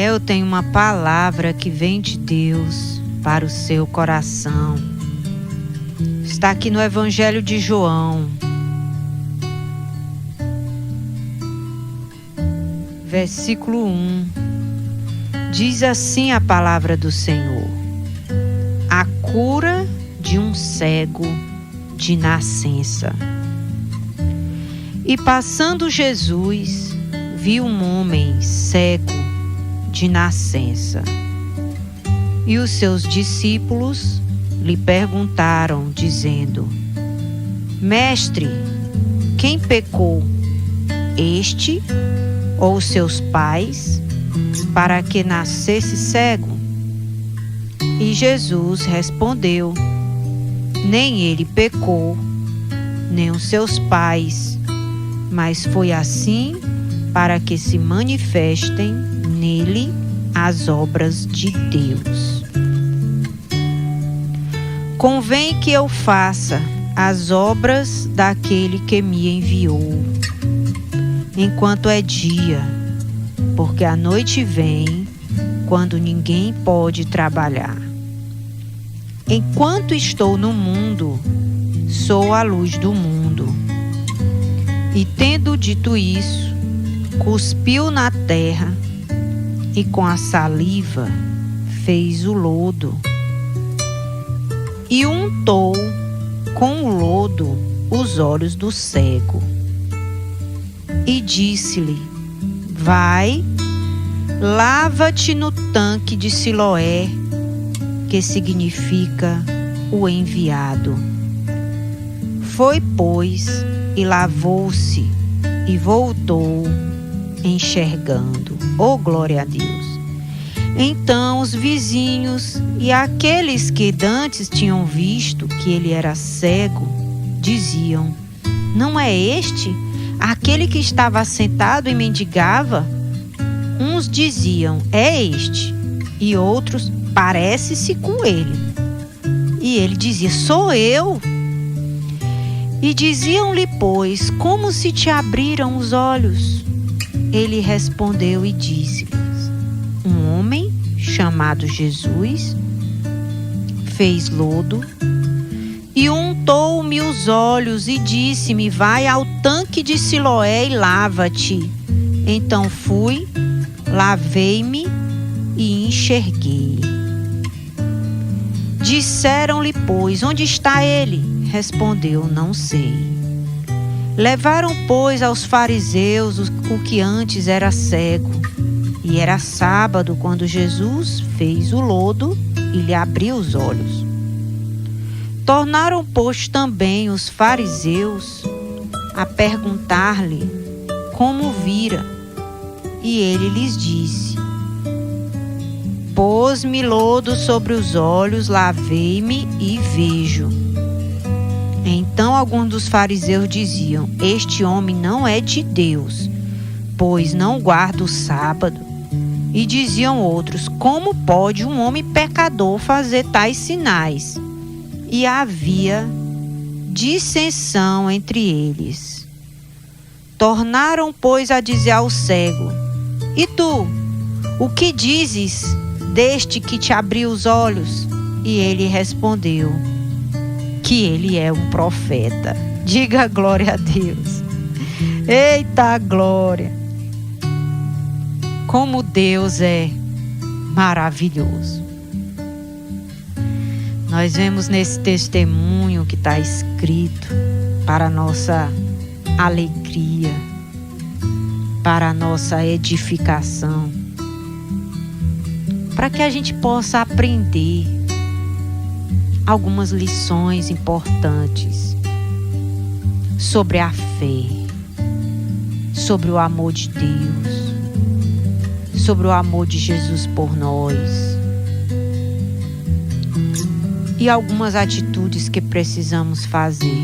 Eu tenho uma palavra que vem de Deus para o seu coração. Está aqui no Evangelho de João, versículo 1. Diz assim a palavra do Senhor: a cura de um cego de nascença. E passando Jesus, viu um homem cego de nascença. E os seus discípulos lhe perguntaram, dizendo: Mestre, quem pecou, este ou seus pais, para que nascesse cego? E Jesus respondeu: nem ele pecou, nem os seus pais, mas foi assim para que se manifestem nele as obras de Deus. Convém que eu faça as obras daquele que me enviou, enquanto é dia, porque a noite vem, quando ninguém pode trabalhar. Enquanto estou no mundo, sou a luz do mundo. E tendo dito isso, cuspiu na terra e com a saliva fez o lodo e untou com o lodo os olhos do cego. E disse-lhe: vai, lava-te no tanque de Siloé, que significa o enviado. Foi, pois, e lavou-se e voltou enxergando. Oh, glória a Deus! Então os vizinhos e aqueles que dantes tinham visto que ele era cego, diziam: não é este aquele que estava sentado e mendigava? Uns diziam: é este, e outros: parece-se com ele. E ele dizia: sou eu. E diziam-lhe, pois: como se te abriram os olhos? Ele respondeu e disse-lhes: um homem chamado Jesus fez lodo e untou-me os olhos e disse-me: vai ao tanque de Siloé e lava-te. Então fui, lavei-me e enxerguei. Disseram-lhe, pois: onde está ele? Respondeu: não sei. Levaram, pois, aos fariseus o que antes era cego. E era sábado quando Jesus fez o lodo e lhe abriu os olhos. Tornaram, pois, também os fariseus a perguntar-lhe como vira. E ele lhes disse: pôs-me lodo sobre os olhos, lavei-me e vejo. Então alguns dos fariseus diziam: este homem não é de Deus, pois não guarda o sábado. E diziam outros: como pode um homem pecador fazer tais sinais? E havia dissensão entre eles. Tornaram, pois, a dizer ao cego: e tu, o que dizes deste que te abriu os olhos? E ele respondeu que ele é um profeta. Diga glória a Deus. Eita glória! Como Deus é maravilhoso. Nós vemos nesse testemunho que está escrito para a nossa alegria, para a nossa edificação, para que a gente possa aprender algumas lições importantes sobre a fé, sobre o amor de Deus, sobre o amor de Jesus por nós e algumas atitudes que precisamos fazer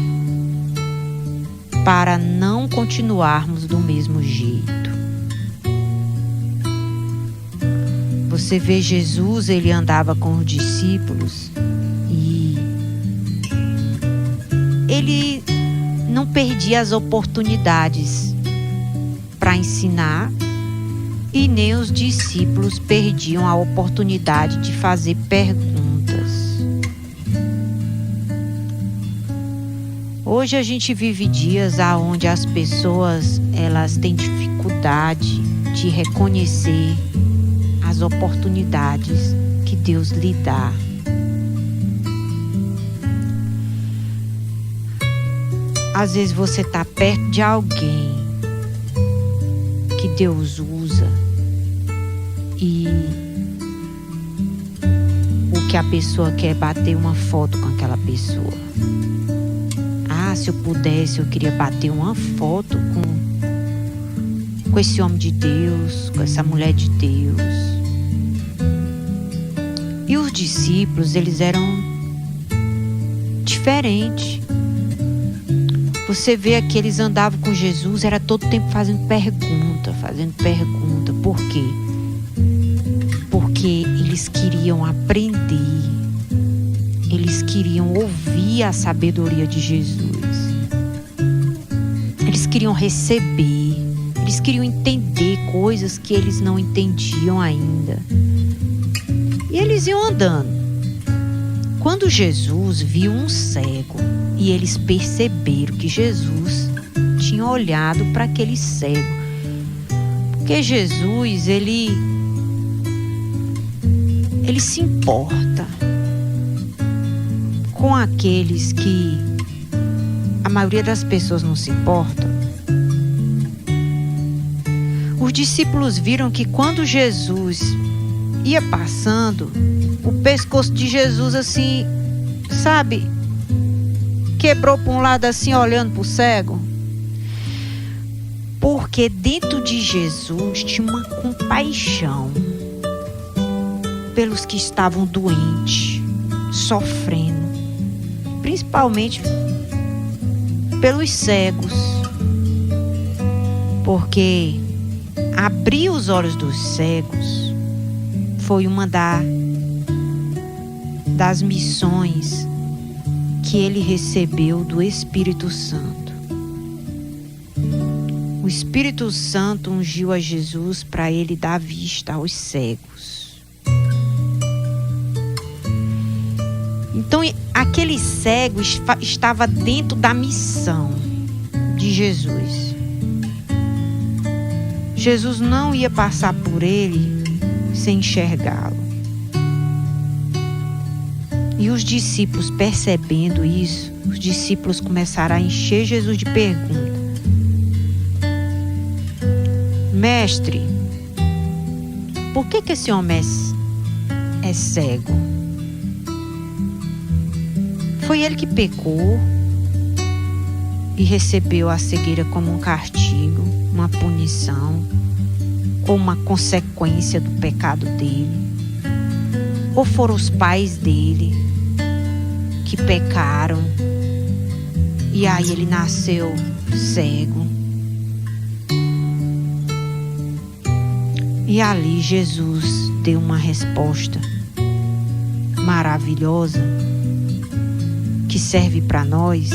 para não continuarmos do mesmo jeito. Você vê Jesus, ele andava com os discípulos e ele não perdia as oportunidades para ensinar e nem os discípulos perdiam a oportunidade de fazer perguntas. Hoje a gente vive dias onde as pessoas elas têm dificuldade de reconhecer as oportunidades que Deus lhe dá. Às vezes você está perto de alguém que Deus usa e o que a pessoa quer é bater uma foto com aquela pessoa. Se eu pudesse, eu queria bater uma foto com esse homem de Deus, com essa mulher de Deus. E os discípulos, eles eram diferentes. Você vê que eles andavam com Jesus, era todo tempo fazendo pergunta. Por quê? Porque eles queriam aprender. Eles queriam ouvir a sabedoria de Jesus. Eles queriam receber. Eles queriam entender coisas que eles não entendiam ainda. E eles iam andando. Quando Jesus viu um cego e eles perceberam que Jesus tinha olhado para aquele cego. Porque Jesus, ele se importa com aqueles que a maioria das pessoas não se importam. Os discípulos viram que quando Jesus ia passando, o pescoço de Jesus assim, sabe, quebrou para um lado assim, olhando para o cego. Porque dentro de Jesus tinha uma compaixão pelos que estavam doentes, sofrendo. Principalmente pelos cegos, porque abrir os olhos dos cegos foi uma das missões que ele recebeu do Espírito Santo. O Espírito Santo ungiu a Jesus para ele dar vista aos cegos. Então, aquele cego estava dentro da missão de Jesus. Jesus não ia passar por ele sem enxergá-lo. E os discípulos, percebendo isso, os discípulos começaram a encher Jesus de perguntas. Mestre, por que esse homem é cego? Foi ele que pecou e recebeu a cegueira como um castigo, uma punição, ou uma consequência do pecado dele? Ou foram os pais dele que pecaram e aí ele nasceu cego? E ali Jesus deu uma resposta maravilhosa que serve para nós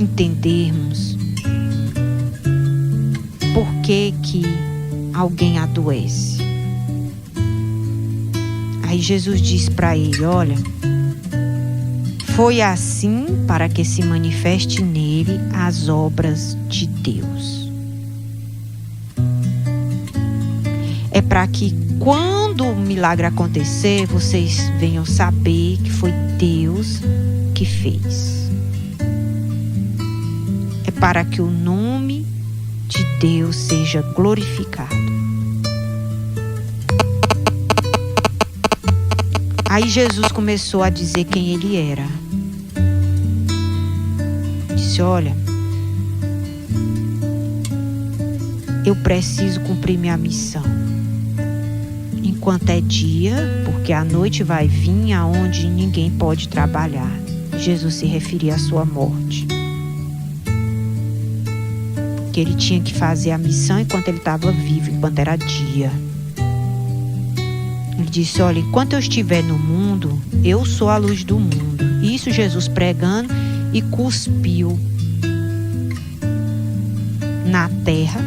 entendermos por que alguém adoece. Aí Jesus diz para ele: olha, foi assim para que se manifeste nele as obras de Deus. É para que quando o milagre acontecer, vocês venham saber que foi Deus que fez. É para que o nome de Deus seja glorificado. Aí Jesus começou a dizer quem ele era. Disse: olha, eu preciso cumprir minha missão enquanto é dia, porque a noite vai vir aonde ninguém pode trabalhar. Jesus se referia à sua morte, porque ele tinha que fazer a missão enquanto ele estava vivo, enquanto era dia. Ele disse: olha, enquanto eu estiver no mundo, eu sou a luz do mundo. Isso Jesus pregando, e cuspiu na terra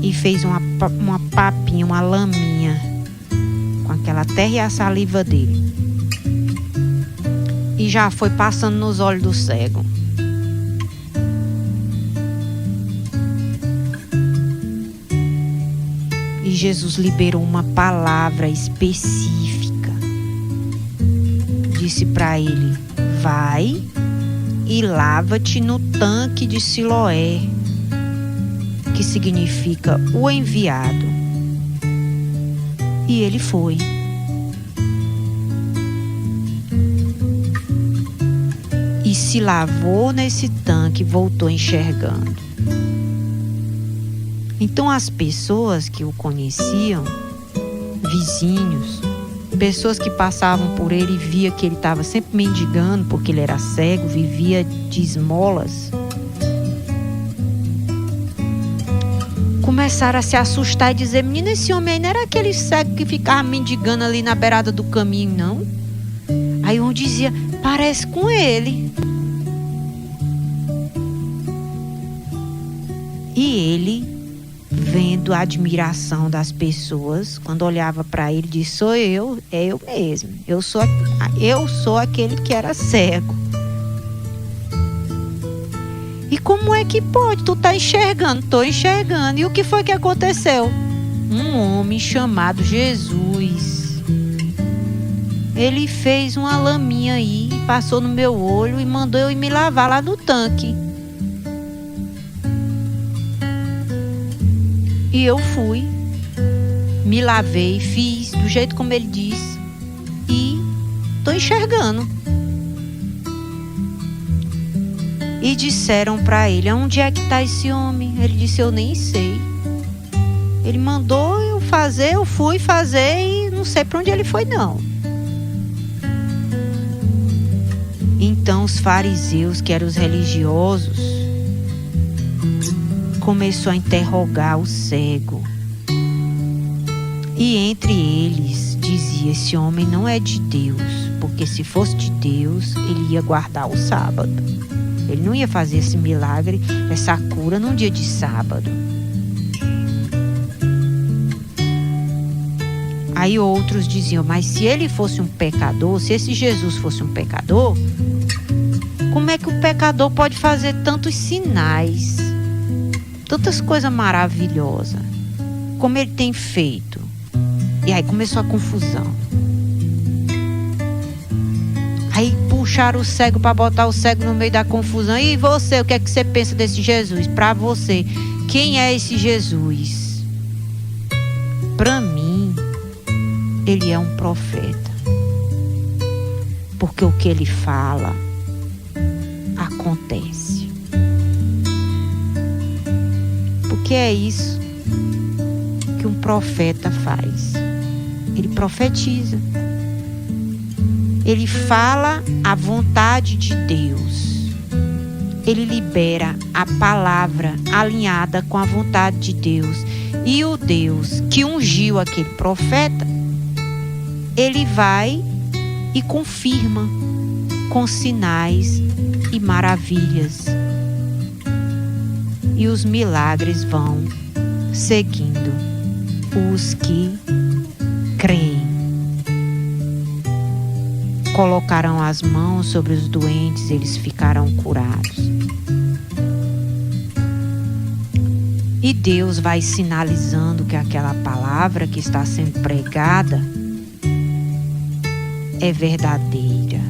e fez uma papinha, uma laminha com aquela terra e a saliva dele. E já foi passando nos olhos do cego. E Jesus liberou uma palavra específica. Disse para ele: vai e lava-te no tanque de Siloé, que significa o enviado. E ele foi. E se lavou nesse tanque e voltou enxergando. Então as pessoas que o conheciam, vizinhos, pessoas que passavam por ele e via que ele estava sempre mendigando porque ele era cego, vivia de esmolas, começaram a se assustar e dizer: menina, esse homem aí não era aquele cego que ficava mendigando ali na beirada do caminho, não? Aí um dizia: parece com ele. E ele, vendo a admiração das pessoas, quando olhava para ele, disse: sou eu, é eu mesmo. Eu sou aquele que era cego. E como é que pode? Tu tá enxergando? Tô enxergando. E o que foi que aconteceu? Um homem chamado Jesus. Ele fez uma laminha aí, passou no meu olho e mandou eu ir me lavar lá no tanque. E eu fui, me lavei, fiz do jeito como ele disse e tô enxergando. E disseram para ele: onde é que está esse homem? Ele disse: eu nem sei. Ele mandou eu fazer, eu fui fazer e não sei para onde ele foi não. Então os fariseus, que eram os religiosos, começou a interrogar o cego. E entre eles dizia: esse homem não é de Deus, porque se fosse de Deus, ele ia guardar o sábado. Ele não ia fazer esse milagre, essa cura num dia de sábado. Aí outros diziam: mas se ele fosse um pecador, se esse Jesus fosse um pecador, como é que o pecador pode fazer tantos sinais, tantas coisas maravilhosas, como ele tem feito? E aí começou a confusão. Aí puxaram o cego para botar o cego no meio da confusão. E você, o que é que você pensa desse Jesus? Para você, quem é esse Jesus? Para mim, ele é um profeta. Porque o que ele fala acontece. Porque é isso que um profeta faz. Ele profetiza. Ele fala a vontade de Deus. Ele libera a palavra alinhada com a vontade de Deus. E o Deus que ungiu aquele profeta, ele vai e confirma com sinais e maravilhas. E os milagres vão seguindo os que creem. Colocaram as mãos sobre os doentes, eles ficaram curados. E Deus vai sinalizando que aquela palavra que está sendo pregada é verdadeira,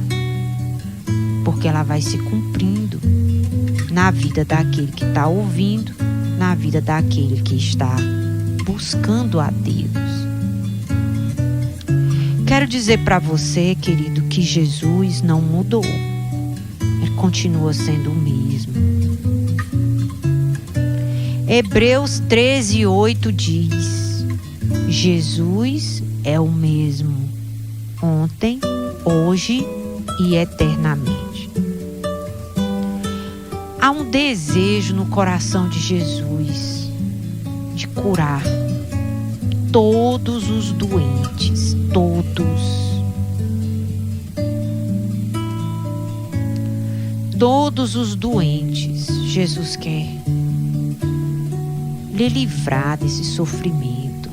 porque ela vai se cumprindo na vida daquele que está ouvindo, na vida daquele que está buscando a Deus. Quero dizer para você, querido, que Jesus não mudou. Ele continua sendo o mesmo. Hebreus 13:8 diz: Jesus é o mesmo, ontem, hoje e eternamente. Há um desejo no coração de Jesus de curar todos os doentes, todos os doentes. Jesus quer lhe livrar desse sofrimento,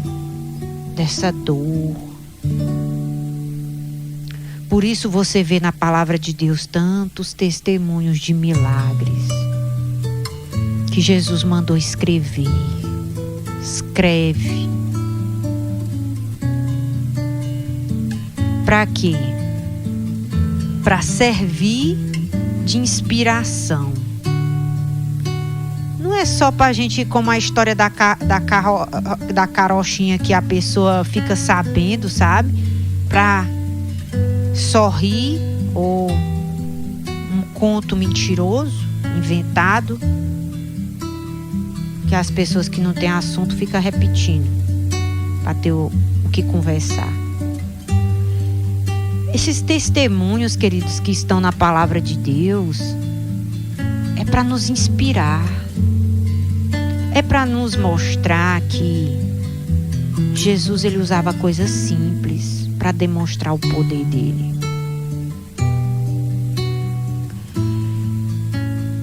dessa dor. Por isso você vê na palavra de Deus tantos testemunhos de milagres que Jesus mandou escrever. Escreve. Para quê? Para servir de inspiração. Não é só para a gente, como a história da carochinha que a pessoa fica sabendo, sabe? Para sorrir, ou um conto mentiroso, inventado, que as pessoas que não têm assunto ficam repetindo para ter o que conversar. Esses testemunhos, queridos, que estão na palavra de Deus, é para nos inspirar, é para nos mostrar que Jesus, ele usava coisas simples para demonstrar o poder dele.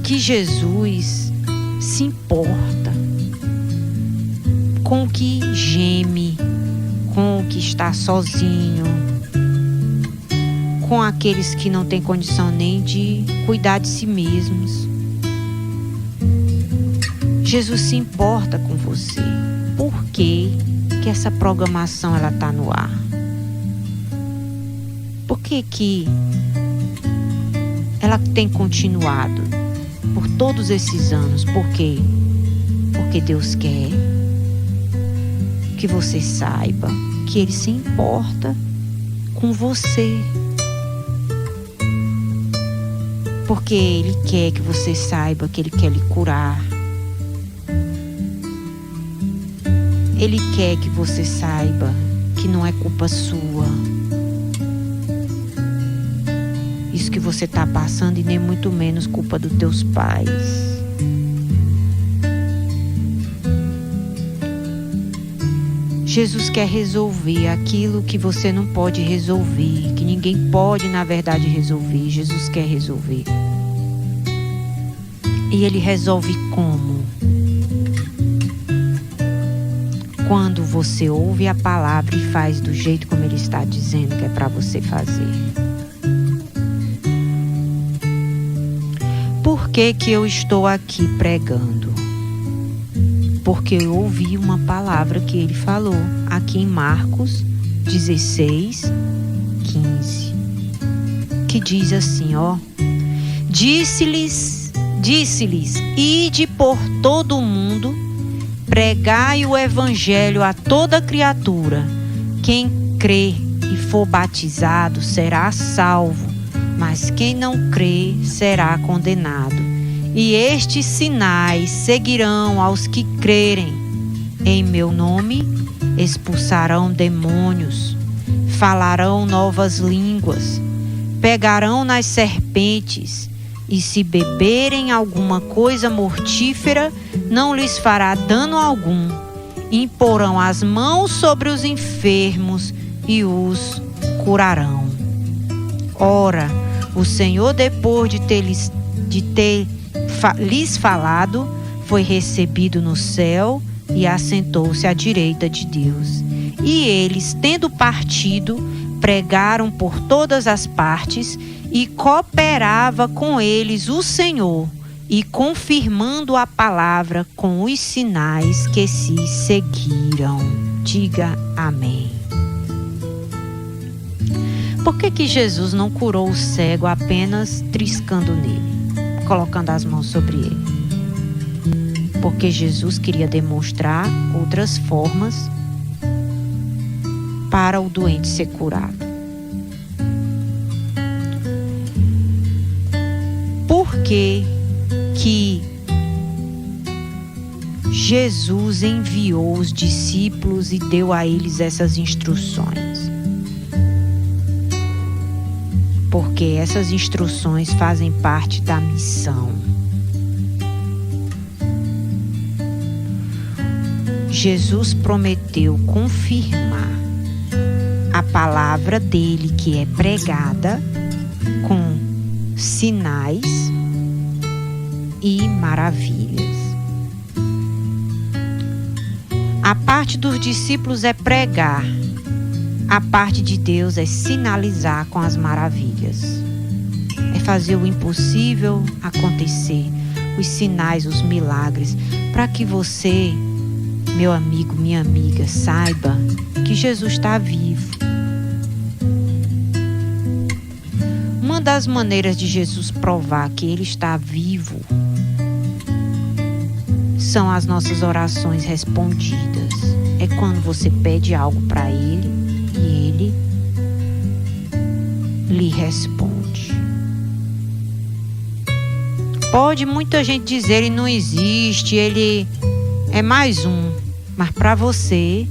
Que Jesus se importa com o que geme, com o que está sozinho, com aqueles que não têm condição nem de cuidar de si mesmos. Jesus se importa com você. Por que essa programação ela está no ar? Por que ela tem continuado por todos esses anos? Por quê? Porque Deus quer que você saiba que Ele se importa com você. Porque Ele quer que você saiba que Ele quer lhe curar. Ele quer que você saiba que não é culpa sua isso que você está passando, e nem muito menos culpa dos teus pais. Jesus quer resolver aquilo que você não pode resolver, que ninguém pode, na verdade, resolver. Jesus quer resolver. E Ele resolve como? Quando você ouve a palavra e faz do jeito como Ele está dizendo que é para você fazer. Por que eu estou aqui pregando? Porque eu ouvi uma palavra que Ele falou aqui em Marcos 16, 15, que diz assim, ó: Disse-lhes, ide por todo o mundo, pregai o evangelho a toda criatura. Quem crê e for batizado será salvo, mas quem não crê será condenado. E estes sinais seguirão aos que crerem. Em meu nome expulsarão demônios, falarão novas línguas, pegarão nas serpentes, e se beberem alguma coisa mortífera, não lhes fará dano algum. Imporão as mãos sobre os enfermos e os curarão. Ora, o Senhor, depois de ter lhes falado, foi recebido no céu e assentou-se à direita de Deus. E eles, tendo partido, pregaram por todas as partes, e cooperava com eles o Senhor, e confirmando a palavra com os sinais que se seguiram. Diga amém. Por que Jesus não curou o cego apenas triscando nele, colocando as mãos sobre ele? Porque Jesus queria demonstrar outras formas para o doente ser curado. Por que Jesus enviou os discípulos e deu a eles essas instruções? Porque essas instruções fazem parte da missão. Jesus prometeu confirmar a palavra dele, que é pregada com sinais e maravilhas. A parte dos discípulos é pregar. A parte de Deus é sinalizar com as maravilhas. É fazer o impossível acontecer. Os sinais, os milagres. Para que você, meu amigo, minha amiga, saiba que Jesus está vivo. Uma das maneiras de Jesus provar que Ele está vivo são as nossas orações respondidas. É quando você pede algo para Ele e Ele lhe responde. Pode muita gente dizer Ele não existe, Ele é mais um, mas para você,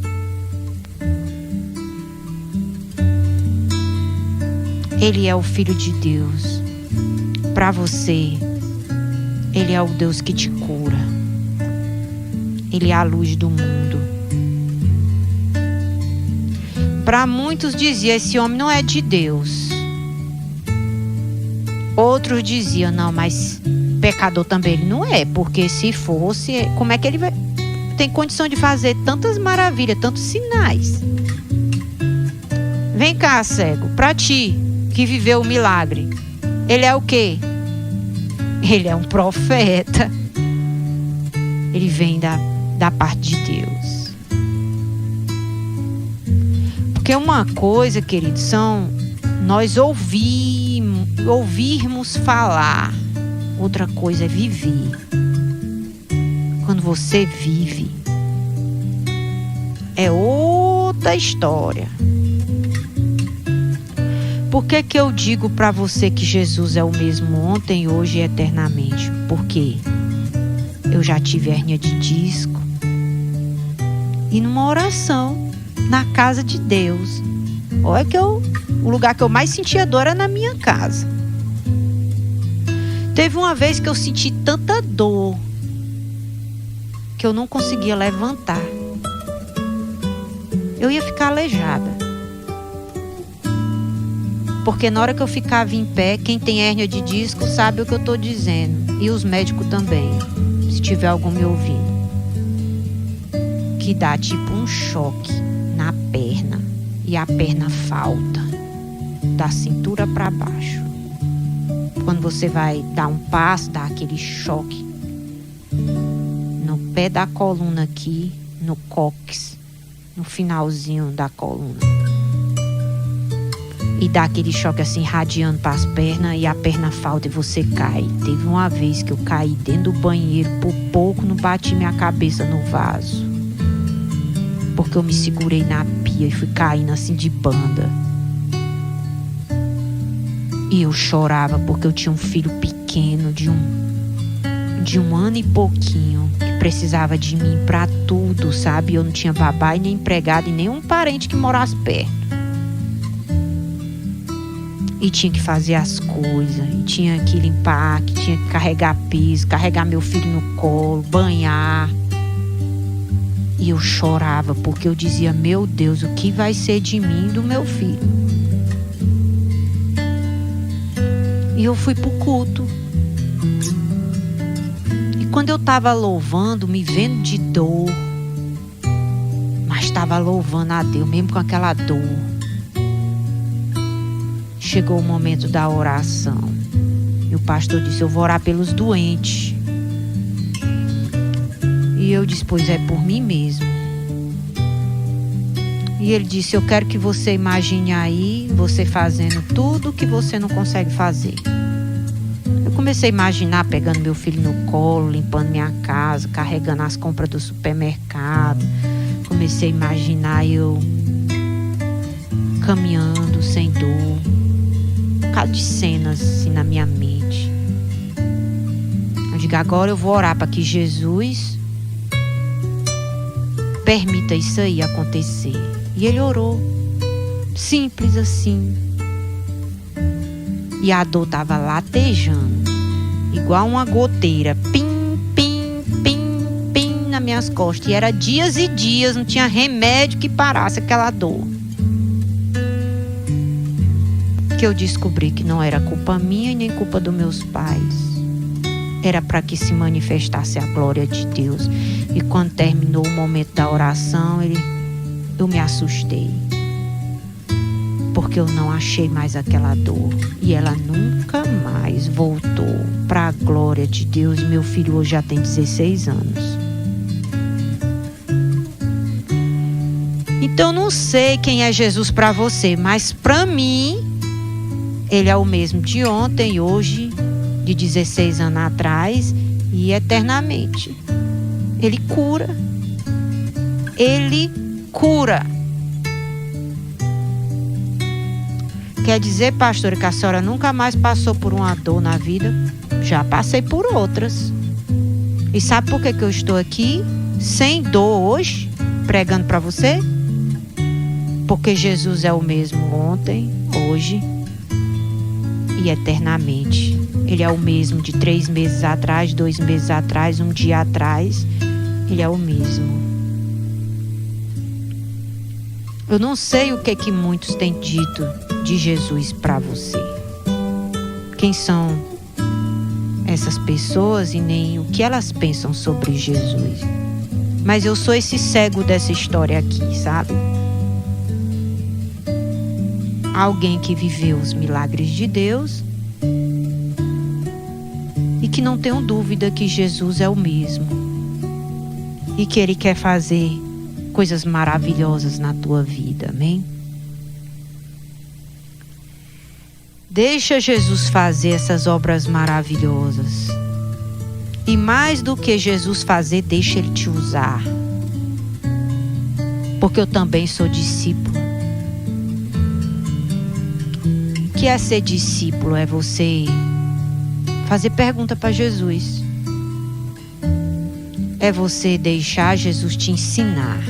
Ele é o Filho de Deus. Para você, Ele é o Deus que te cura. Ele é a luz do mundo. Para muitos dizia, esse homem não é de Deus. Outros diziam, não, mas pecador também ele não é, porque se fosse, como é que ele tem condição de fazer tantas maravilhas, tantos sinais? Vem cá, cego, para ti que viveu o milagre, ele é o quê? Ele é um profeta. Ele vem da parte de Deus. Porque uma coisa, queridos, são nós ouvirmos falar. Outra coisa é viver. Quando você vive, é outra história. Por que que eu digo para você que Jesus é o mesmo ontem, hoje e eternamente? Porque eu já tive hérnia de disco. E numa oração, na casa de Deus. Olha que o lugar que eu mais sentia dor era na minha casa. Teve uma vez que eu senti tanta dor que eu não conseguia levantar. Eu ia ficar aleijada. Porque na hora que eu ficava em pé, quem tem hérnia de disco sabe o que eu estou dizendo. E os médicos também, se tiver algum me ouvindo. Que dá tipo um choque na perna. E a perna falta da cintura para baixo. Quando você vai dar um passo, dá aquele choque no pé da coluna aqui, no cóccix, no finalzinho da coluna. E dá aquele choque assim, radiando para as pernas e a perna falta e você cai. Teve uma vez que eu caí dentro do banheiro, por pouco não bati minha cabeça no vaso. Porque eu me segurei na pia e fui caindo assim de banda. E eu chorava porque eu tinha um filho pequeno de um ano e pouquinho que precisava de mim pra tudo, sabe? Eu não tinha babá e nem empregado e nenhum parente que morasse perto. E tinha que fazer as coisas, e tinha que limpar, que tinha que carregar piso, carregar meu filho no colo, banhar. E eu chorava porque eu dizia, meu Deus, o que vai ser de mim e do meu filho? E eu fui pro culto. E quando eu estava louvando, me vendo de dor, mas estava louvando a Deus, mesmo com aquela dor, chegou o momento da oração. E o pastor disse, eu vou orar pelos doentes. E eu disse, pois é por mim mesmo. E ele disse, eu quero que você imagine aí, você fazendo tudo que você não consegue fazer. Eu comecei a imaginar pegando meu filho no colo, limpando minha casa, carregando as compras do supermercado. Comecei a imaginar eu caminhando sem dor. Um bocado de cenas assim na minha mente. Eu digo, agora eu vou orar para que Jesus permita isso aí acontecer. E ele orou. Simples assim. E a dor estava latejando. Igual uma goteira. Pim, pim, pim, pim nas minhas costas. E era dias e dias. Não tinha remédio que parasse aquela dor. Que eu descobri que não era culpa minha e nem culpa dos meus pais. era para que se manifestasse a glória de Deus. E quando terminou o momento da oração, eu me assustei, porque eu não achei mais aquela dor, e ela nunca mais voltou, para a glória de Deus. Meu filho hoje já tem 16 anos. Então não sei quem é Jesus para você, mas para mim ele é o mesmo de ontem, hoje, de 16 anos atrás e eternamente. Ele cura. Ele cura. Quer dizer, pastora, que a senhora nunca mais passou por uma dor na vida? Já passei por outras. E sabe por que eu estou aqui sem dor hoje, pregando para você? Porque Jesus é o mesmo ontem, hoje e eternamente. Ele é o mesmo de 3 meses atrás, 2 meses atrás, um dia atrás. Ele é o mesmo. Eu não sei o que muitos têm dito de Jesus para você. Quem são essas pessoas e nem o que elas pensam sobre Jesus. Mas eu sou esse cego dessa história aqui, sabe? Alguém que viveu os milagres de Deus e que não tenho dúvida que Jesus é o mesmo e que Ele quer fazer coisas maravilhosas na tua vida, amém? Deixa Jesus fazer essas obras maravilhosas. E mais do que Jesus fazer, deixa Ele te usar. Porque eu também sou discípulo. O que é ser discípulo? É você fazer pergunta para Jesus. É você deixar Jesus te ensinar.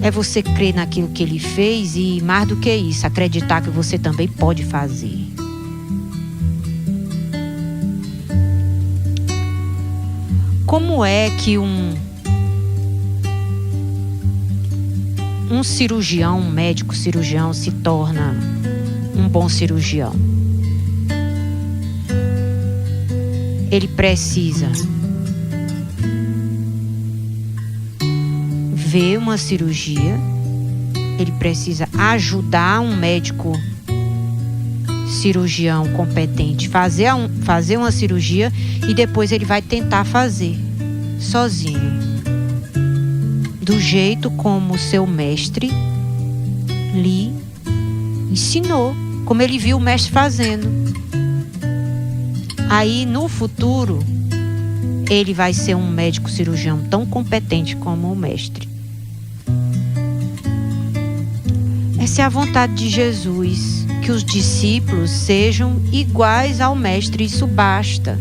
É você crer naquilo que Ele fez e, mais do que isso, acreditar que você também pode fazer. Como é que um cirurgião, um médico cirurgião se torna um bom cirurgião? Ele precisa ver uma cirurgia, ele precisa ajudar um médico cirurgião competente fazer uma cirurgia e depois ele vai tentar fazer sozinho, do jeito como o seu mestre lhe ensinou, como ele viu o mestre fazendo. Aí no futuro ele vai ser um médico cirurgião tão competente como o mestre. Essa é a vontade de Jesus, que os discípulos sejam iguais ao mestre, isso basta.